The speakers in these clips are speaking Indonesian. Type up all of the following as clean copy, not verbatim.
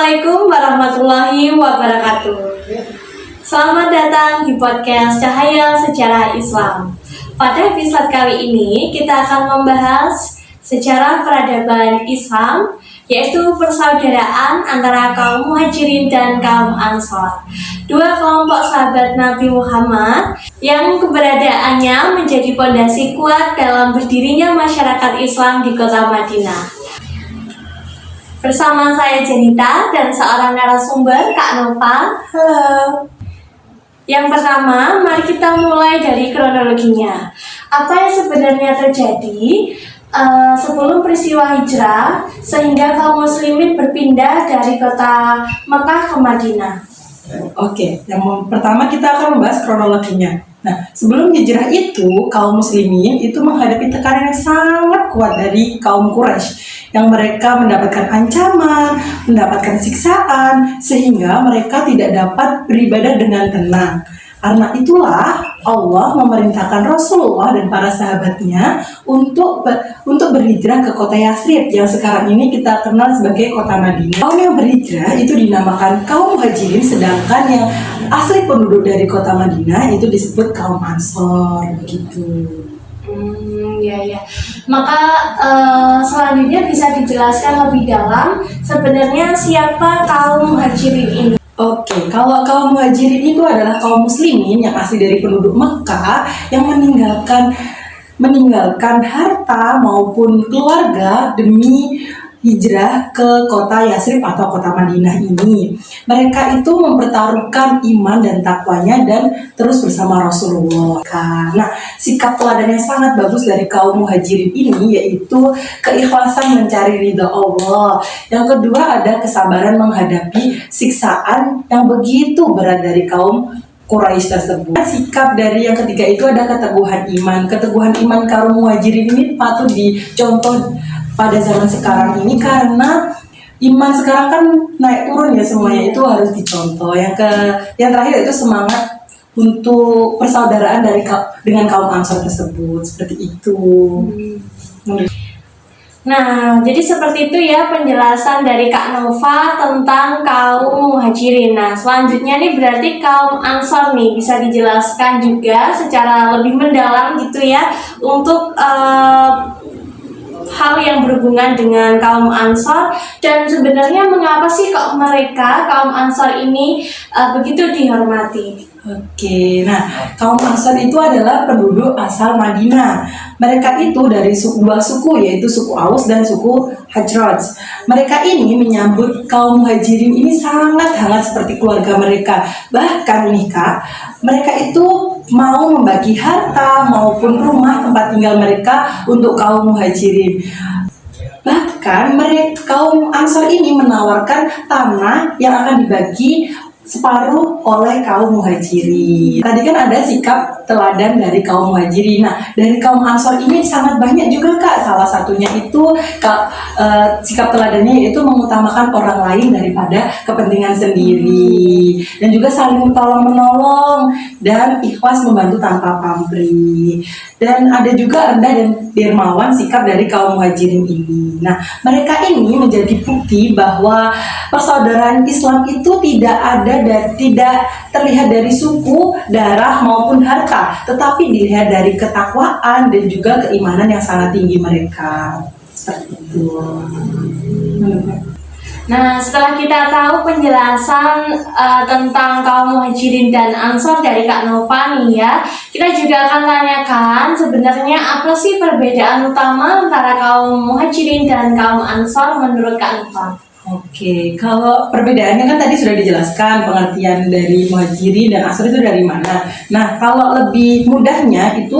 Assalamualaikum warahmatullahi wabarakatuh. Selamat datang di podcast Cahaya Sejarah Islam. Pada episode kali ini kita akan membahas sejarah peradaban Islam, yaitu persaudaraan antara kaum Muhajirin dan kaum Ansor, dua kelompok sahabat Nabi Muhammad yang keberadaannya menjadi pondasi kuat dalam berdirinya masyarakat Islam di kota Madinah. Bersama saya Jenita dan seorang narasumber, Kak Nova. Halo. Yang pertama, mari kita mulai dari kronologinya. Apa yang sebenarnya terjadi sebelum peristiwa hijrah sehingga kaum muslimin berpindah dari kota Mekah ke Madinah? Oke, yang pertama kita akan membahas kronologinya. Nah, sebelum hijrah itu, kaum muslimin itu menghadapi tekanan yang sangat kuat dari kaum Quraisy, yang mereka mendapatkan ancaman, mendapatkan siksaan, sehingga mereka tidak dapat beribadah dengan tenang. Karena itulah Allah memerintahkan Rasulullah dan para sahabatnya untuk berhijrah ke kota Yathrib yang sekarang ini kita kenal sebagai kota Madinah. Kaum yang berhijrah itu dinamakan kaum Muhajirin, sedangkan yang asli penduduk dari kota Madinah itu disebut kaum Ansor, begitu. Ya. Maka selanjutnya bisa dijelaskan lebih dalam sebenarnya siapa kaum Muhajirin ini? Oke, kalau kaum Muhajirin itu adalah kaum muslimin yang asli dari penduduk Mekah yang meninggalkan harta maupun keluarga demi hijrah ke kota Yathrib atau kota Madinah ini. Mereka itu mempertaruhkan iman dan takwanya dan terus bersama Rasulullah. Nah, sikap teladan yang sangat bagus dari kaum Muhajirin ini yaitu keikhlasan mencari ridha Allah. Yang kedua ada kesabaran menghadapi siksaan yang begitu berat dari kaum Quraisy tersebut. Sikap dari yang ketiga itu ada keteguhan iman. Keteguhan iman kaum Muhajirin ini patut dicontoh pada zaman sekarang ini karena iman sekarang kan naik turun ya, semuanya itu harus dicontoh. Yang terakhir itu semangat untuk persaudaraan dengan kaum Ansor tersebut, seperti itu. Nah, jadi seperti itu ya penjelasan dari Kak Nova tentang kaum Muhajirin. Nah, selanjutnya nih berarti kaum Ansor nih bisa dijelaskan juga secara lebih mendalam gitu ya untuk hal yang berhubungan dengan kaum Ansor dan sebenarnya mengapa sih kok mereka kaum Ansor ini begitu dihormati? Oke, nah kaum Ansor itu adalah penduduk asal Madinah. Mereka itu dari dua suku, yaitu suku Aus dan suku Hajraj. Mereka ini menyambut kaum Muhajirin ini sangat hangat seperti keluarga mereka. Bahkan nih Kak, mereka itu mau membagi harta maupun rumah tempat tinggal mereka untuk kaum Muhajirin. Bahkan kaum Ansor ini menawarkan tanah yang akan dibagi separuh oleh kaum Muhajirin. Tadi kan ada sikap teladan dari kaum Muhajirin. Nah, dari kaum Ansor ini sangat banyak juga Kak. Salah satunya itu sikap teladannya yaitu mengutamakan orang lain daripada kepentingan sendiri, dan juga saling tolong menolong dan ikhlas membantu tanpa pamrih. Dan ada juga rendah dan dermawan sikap dari kaum Muhajirin ini. Nah, mereka ini menjadi bukti bahwa persaudaraan Islam itu tidak terlihat dari suku, darah maupun harta, tetapi dilihat dari ketakwaan dan juga keimanan yang sangat tinggi mereka. Seperti itu. Nah, setelah kita tahu penjelasan tentang kaum Muhajirin dan Ansor dari Kak Nova nih ya, kita juga akan tanyakan sebenarnya apa sih perbedaan utama antara kaum Muhajirin dan kaum Ansor menurut Kak Nova? Oke, kalau perbedaannya kan tadi sudah dijelaskan pengertian dari Muhajirin dan Ansor itu dari mana. Nah, kalau lebih mudahnya itu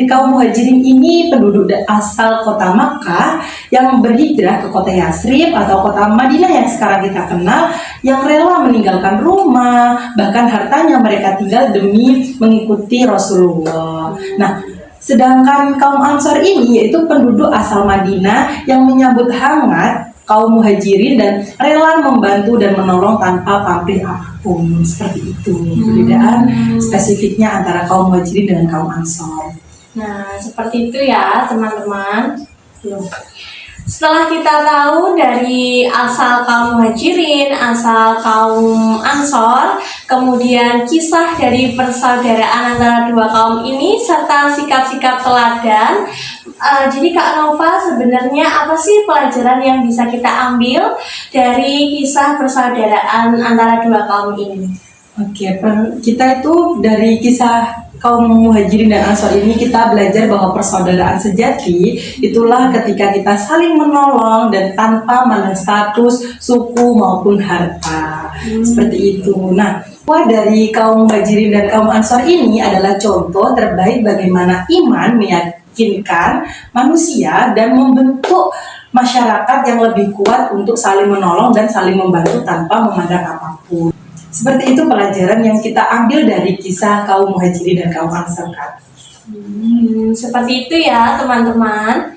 kaum Muhajirin ini penduduk asal kota Makkah yang berhijrah ke kota Yathrib atau kota Madinah yang sekarang kita kenal, yang rela meninggalkan rumah, bahkan hartanya mereka tinggal demi mengikuti Rasulullah. Nah, sedangkan kaum Ansor ini yaitu penduduk asal Madinah yang menyambut hangat kaum Muhajirin dan rela membantu dan menolong tanpa pamrih apapun. Seperti itu perbedaan spesifiknya antara kaum Muhajirin dengan kaum Ansor. Nah, seperti itu ya teman-teman. Setelah kita tahu dari asal kaum Muhajirin, asal kaum Ansor, kemudian kisah dari persaudaraan antara dua kaum ini, serta sikap-sikap teladan, jadi Kak Nova, sebenarnya apa sih pelajaran yang bisa kita ambil dari kisah persaudaraan antara dua kaum ini? Oke, kita itu dari kisah kaum Muhajirin dan Ansor ini kita belajar bahwa persaudaraan sejati itulah ketika kita saling menolong dan tanpa mandang status, suku maupun harta. Seperti itu. Nah, dari kaum Muhajirin dan kaum Ansor ini adalah contoh terbaik bagaimana iman meyakinkan manusia dan membentuk masyarakat yang lebih kuat untuk saling menolong dan saling membantu tanpa memandang apapun. Seperti itu pelajaran yang kita ambil dari kisah kaum Muhajirin dan kaum Ansor. Seperti itu ya teman-teman.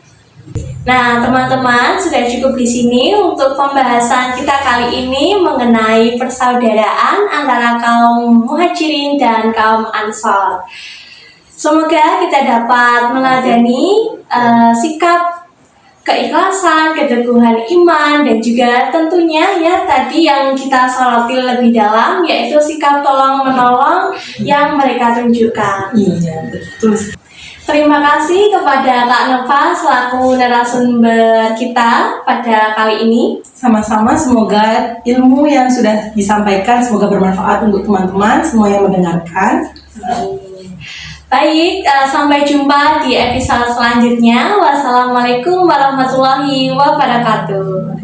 Nah teman-teman, sudah cukup di sini untuk pembahasan kita kali ini mengenai persaudaraan antara kaum Muhajirin dan kaum Ansor. Semoga kita dapat meladani sikap keikhlasan, keteguhan iman, dan juga tentunya ya tadi yang kita soroti lebih dalam, yaitu sikap tolong-menolong yang mereka tunjukkan. Iya, betul. Terima kasih kepada Kak Nova selaku narasumber kita pada kali ini. Sama-sama, semoga ilmu yang sudah disampaikan semoga bermanfaat untuk teman-teman semua yang mendengarkan. Baik, sampai jumpa di episode selanjutnya. Wassalamualaikum warahmatullahi wabarakatuh.